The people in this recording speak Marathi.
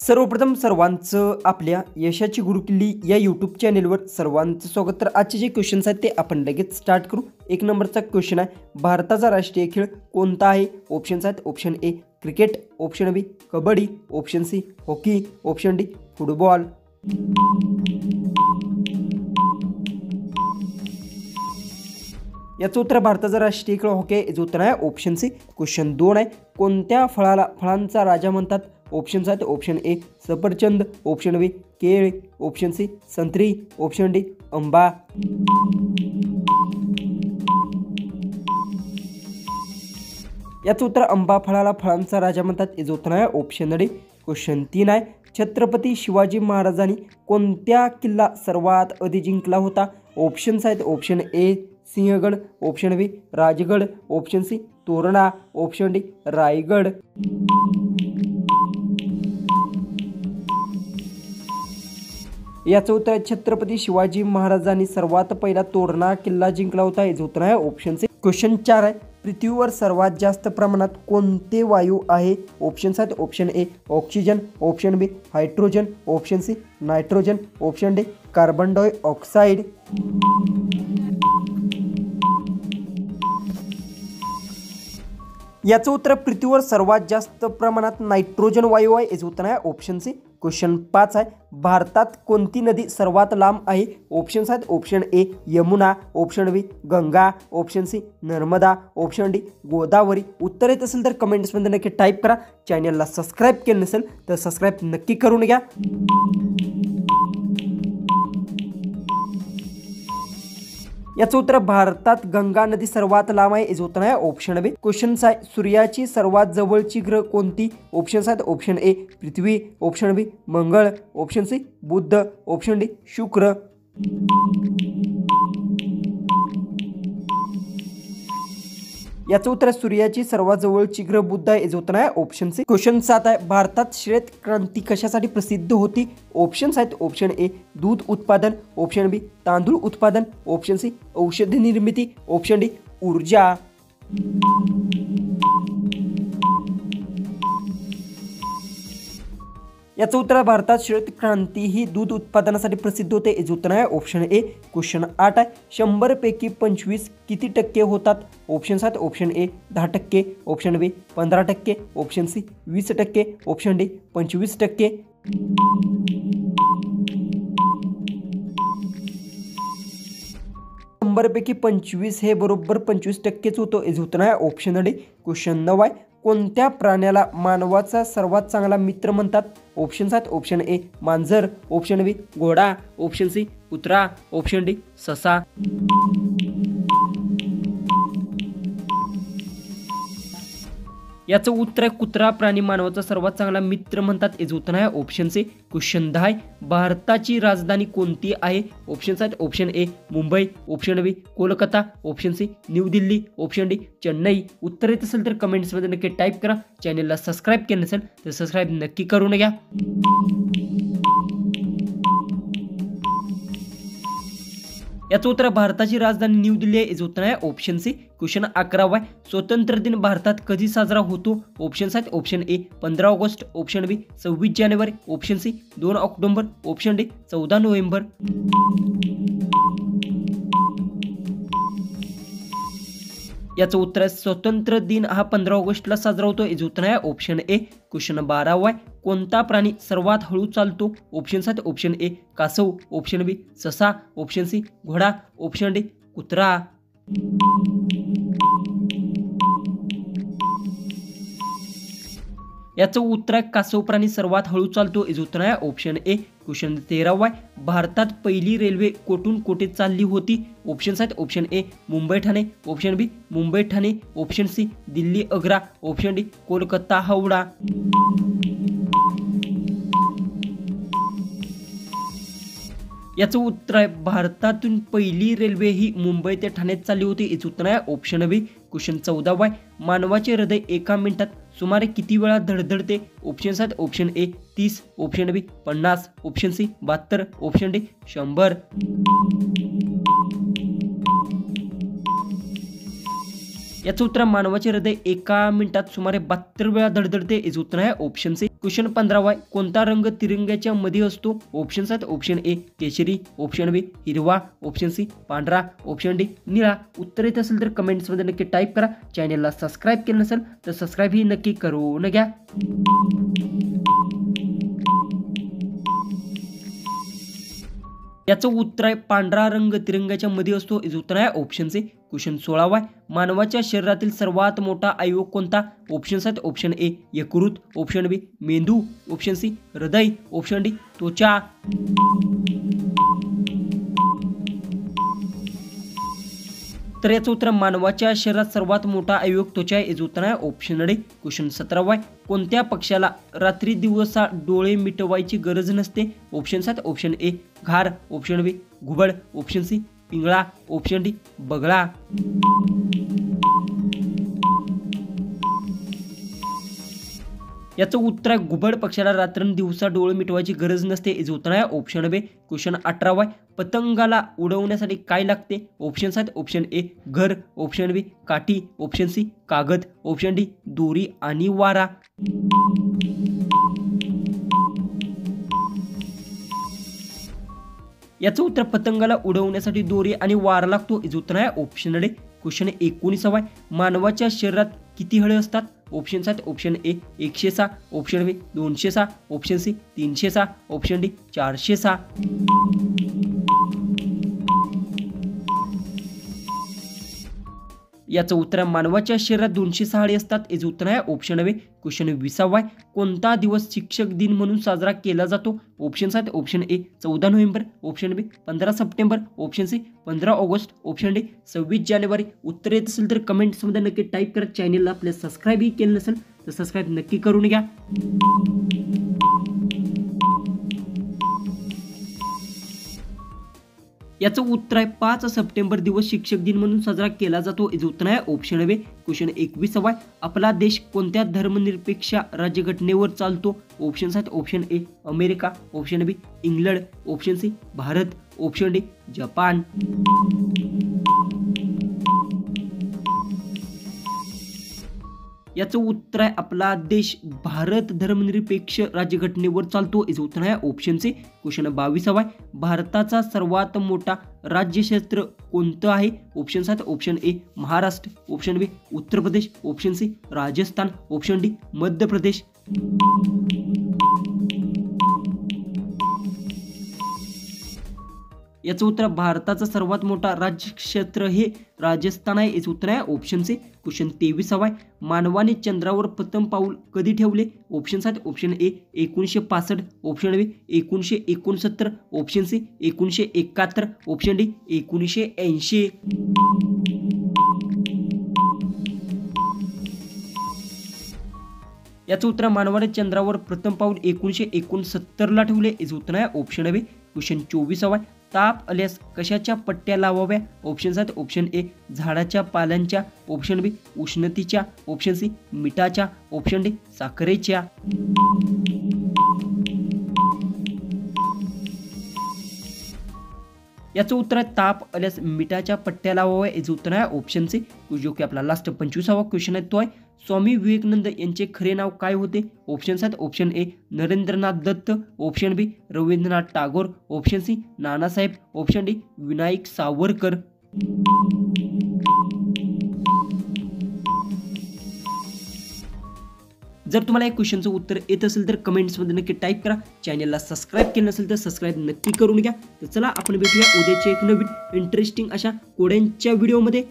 सर्वप्रथम सर्वांचं आपल्या यशाची गुरुकिल्ली या यूट्यूब चॅनेलवर सर्वांचं स्वागत। तर आजचे जे क्वेश्चन्स आहेत ते आपण लगेच स्टार्ट करू। एक नंबरचा क्वेश्चन आहे, भारताचा राष्ट्रीय खेळ कोणता आहे? ऑप्शन्स आहेत, option A cricket, option B kabaddi, option C hockey, option D football. याचं उत्तर भारताचा राष्ट्रीय खेळ हॉकी आहे, याचं उत्तर आहे ऑप्शन सी। क्वेश्चन 2 आहे, कोणत्या फळांचा राजा म्हणतात? ऑप्शन्स आहेत, ऑप्शन ए सफरचंद, ऑप्शन बी केळी, ऑप्शन सी संत्री, ऑप्शन डी आंबा। याचं उत्तर आंबा फळांचा राजा म्हणतात, याचं उत्तर आहे ऑप्शन डी। क्वेश्चन 3 आहे, छत्रपती शिवाजी महाराजांनी कोणत्या किल्ला सर्वात आधी जिंकला होता? ऑप्शन्स आहेत, option A Sinhagad, option B Rajgad, option C Torna, option D Raigad. याचं उत्तर छत्रपती शिवाजी महाराजांनी सर्वात पहिला तोरणा किल्ला जिंकला होता, याचं उत्तर आहे ऑप्शन सी। क्वेश्चन 4 आहे, पृथ्वीवर सर्वात जास्त प्रमाणात कोणते वायू आहे? ऑप्शन्स आहेत, option A oxygen, option B hydrogen, option C nitrogen, option D carbon dioxide. याचं उत्तर पृथ्वीवर सर्वात जास्त प्रमाणात नायट्रोजन वायू आहे, याचं उत्तर आहे ऑप्शन सी। क्वेश्चन 5 आहे, भारतात कोणती नदी सर्वात लांब आहे? ऑप्शन्स आहेत, option A Yamuna, option B Ganga, option C Narmada, option D Godavari. उत्तर येत असेल तर कमेंट्समध्ये नक्की टाईप करा। चॅनलला सबस्क्राईब केलं नसेल तर सबस्क्राईब नक्की करून घ्या। याचं उत्तर भारतात गंगा नदी सर्वात लांब आहे, याचं उत्तर आहे ऑप्शन बी। क्वेश्चन्स आहे, सूर्याची सर्वात जवळची ग्रह कोणती? ऑप्शन्स आहेत, ऑप्शन ए पृथ्वी, ऑप्शन बी मंगळ, ऑप्शन सी बुध, ऑप्शन डी शुक्र। याचं उत्तर सूर्याची सर्वात जवळची ग्रह बुध आहे, याचं उत्तर आहे ऑप्शन सी। क्वेश्चन 7 आहे, भारतात श्वेत क्रांती कशासाठी प्रसिद्ध होती? ऑप्शन्स आहेत, ऑप्शन ए दूध उत्पादन, ऑप्शन बी तांदूळ उत्पादन, ऑप्शन सी औषधी निर्मिती, ऑप्शन डी ऊर्जा। याचं उत्तर भारतात श्वेत क्रांती ही दूध उत्पादनासाठी प्रसिद्ध होते, याचं उत्तर आहे ऑप्शन ए। क्वेश्चन 8 आहे, 100 पैकी 25 किती टक्के होतात? ऑप्शन्स आहेत, option A 10%, option B 15%, option C 20%, option D 25%। पैकी 25 हे बरोबर 25%च होतं, याचं उत्तर आहे ऑप्शन डी। क्वेश्चन 9 आहे, कोणत्या प्राण्याला मानवाचा सर्वात चांगला मित्र म्हणतात? ऑप्शन्स आहेत, ऑप्शन ए मांजर, ऑप्शन बी घोडा, ऑप्शन सी कुत्रा, ऑप्शन डी ससा। याचं उत्तर आहे कुत्रा प्राणी मानवाचा सर्वात चांगला मित्र म्हणतात, याचं उत्तर आहे ऑप्शन सी। क्वेश्चन 10 आहे, भारताची राजधानी कोणती आहे? ऑप्शन्स आहेत, option A Mumbai, option B Kolkata, option C New Delhi, option D Chennai. उत्तर येत असेल तर कमेंट्समध्ये नक्की टाईप करा। चॅनलला सबस्क्राईब केलं नसेल तर सबस्क्राईब नक्की करून घ्या। याचं उत्तर भारताची राजधानी न्यू दिल्ली आहे, याचं उत्तर आहे ऑप्शन सी। क्वेश्चन 11 आहे, स्वातंत्र्य दिन भारतात कधी साजरा होतो? ऑप्शन्स आहेत, option A 15 August, option B 26 जानेवारी, option C 2 October, option D 14 November. याचं उत्तर आहे स्वातंत्र्य दिन हा 15 ऑगस्टला साजरा होतो, याचं उत्तर आहे ऑप्शन ए। क्वेश्चन 12 आहे, कोणता प्राणी सर्वात हळू चालतो? ऑप्शन्स आहेत, ऑप्शन ए कासव, ऑप्शन बी ससा, ऑप्शन सी घोडा, ऑप्शन डी कुत्रा। याचं उत्तर आहे कासव प्राणी सर्वात हळू चालतो, याचं उत्तर आहे ऑप्शन ए। क्वेश्चन 13 आहे, भारतात पहिली रेल्वे कोठून कोठे चालली होती? ऑप्शन्स आहेत, option A Mumbai Thane, option B Mumbai Thane, option C Delhi Agra, option D Kolkata Howrah. याचं उत्तर आहे भारतातून पहिली रेल्वे ही मुंबई ते ठाण्यात चालली होती, याचं उत्तर आहे ऑप्शन बी। क्वेश्चन 14 आहे, मानवाचे हृदय एका मिनिटात सुमारे किती वेळा धडधडते? ऑप्शन्स आहेत, option A 30, option B 50, option C 72, option D 100। याचं उत्तर मानवाचे हृदय एका मिनिटात सुमारे 72 वेळा धडधडते. याचं उत्तर आहे ऑप्शन सी. क्वेश्चन 15 आहे. कोणता रंग तिरंग्याच्या मध्ये असतो? ऑप्शन्स आहेत ऑप्शन ए केशरी, ऑप्शन बी हिरवा, ऑप्शन सी पांढरा, ऑप्शन डी निळा. उत्तर येत असेल तर कमेंट्समध्ये नक्की टाईप करा. चॅनलला सबस्क्राईब केलं नसेल तर सबस्क्राईब ही नक्की करून घ्या. याचं उत्तर आहे पांढरा रंग तिरंग्याच्या मध्ये असतो. याचं उत्तर आहे ऑप्शन सी. क्वेश्चन 16 आहे. मानवाच्या शरीरातील सर्वात मोठा अवयव कोणता? ऑप्शन्स आहेत ऑप्शन ए यकृत, ऑप्शन बी मेंदू, ऑप्शन सी हृदय, ऑप्शन डी त्वचा. तर याचं उत्तर मानवाच्या शरीरात सर्वात मोठा अवयव त्वचा आहे. याचं उत्तर आहे ऑप्शन डी. क्वेश्चन 17 आहे. कोणत्या पक्षाला रात्री दिवसा डोळे मिटवायची गरज नसते? ऑप्शन्स आहेत ऑप्शन ए घार, ऑप्शन बी घुबड, ऑप्शन सी पिंगळा, ऑप्शन डी बगळा. याचं उत्तर आहे घुबड पक्षाला रात्रंदिवसा डोळे मिटवायची गरज नसते. याचं उत्तर आहे ऑप्शन बी. क्वेश्चन 18 आहे. पतंगाला उडवण्यासाठी काय लागते? ऑप्शन्स आहेत ऑप्शन ए घर, ऑप्शन बी काठी, ऑप्शन सी कागद, ऑप्शन डी दोरी आणि वारा. याचं उत्तर पतंगाला उडवण्यासाठी दोरी आणि वारा लागतो. याचं उत्तर आहे ऑप्शन डी. क्वेश्चन 19 आहे. मानवाच्या शरीरात किती हळे असतात? ऑप्शन्स आहेत option A 106, option B 206, option C 306, option D 406. याचं उत्तर मानवाच्या शरीरात 206 हळे असतात. याचं उत्तर आहे ऑप्शन बी. क्वेश्चन 20 आहे. कोणता दिवस शिक्षक दिन म्हणून साजरा केला जातो? ऑप्शन्स आहेत option A 14 November, option B 15 September, option C 15 August, option D 26 जानेवारी. उत्तर येत असेल तर कमेंट्समध्ये नक्की टाईप करा. चॅनलला आपल्या सबस्क्राईबही केलं नसेल तर सबस्क्राईब नक्की करून घ्या. याचं उत्तर आहे 5 सप्टेंबर दिवस शिक्षक दिन म्हणून साजरा केला जातो. याचं उत्तर आहे ऑप्शन बी. क्वेश्चन 21 आहे. आपला देश कोणत्या धर्मनिरपेक्ष राज्यघटनेवर चालतो? ऑप्शन्स आहेत option A America, option B England, option C Bharat, option D Japan. याचं उत्तर आहे आपला देश भारत धर्मनिरपेक्ष राज्यघटनेवर चालतो. याचं उत्तर आहे ऑप्शन सी. क्वेश्चन 22 आहे. भारताचा सर्वात मोठा राज्यक्षेत्र कोणतं आहे? ऑप्शन्स आहेत option A Maharashtra, option B Uttar Pradesh, option C Rajasthan, option D Madhya Pradesh. याचं उत्तर भारताचा सर्वात मोठा राज्यक्षेत्र हे राजस्थान आहे. याचं उत्तर आहे ऑप्शन सी. क्वेश्चन 23 आहे. मानवाने चंद्रावर प्रथम पाऊल कधी ठेवले? ऑप्शन्स आहेत option A 1965, option B 1969, option C 1971, option D 1980. याचं उत्तर मानवाने चंद्रावर प्रथम पाऊल 1969 ठेवले. याचं उत्तर आहे ऑप्शन बी. क्वेश्चन 24 आहे. ताप आल्यास कशाच्या पट्ट्या लावाव्या? ऑप्शन्स आहेत ऑप्शन ए झाडाच्या पाल्यांच्या, ऑप्शन बी उष्णतेच्या, ऑप्शन सी मिठाच्या, ऑप्शन डी साखरेच्या. याचं उत्तर आहे ताप आल्यास मिठाच्या पट्ट्या लावाव्या. याचं उत्तर आहे ऑप्शन सी. जो की आपला लास्ट 25वा क्वेश्चन आहे तो आहे. स्वामी विवेकानंद यांचे खरे नाव काय होते? ऑप्शन्स आहेत option A Narendranath Datta, option B Rabindranath Tagore, option C Nanasaheb, option D Vinayak Savarkar. जर तुम्हाला या क्वेश्चनचं उत्तर येत असेल तर कमेंट्समध्ये नक्की टाईप करा. चॅनलला सबस्क्राईब केलं नसेल तर सबस्क्राईब नक्की करून घ्या. तर चला आपण भेटूया उद्याच्या एक नवीन इंटरेस्टिंग अशा कोड्यांच्या व्हिडिओमध्ये.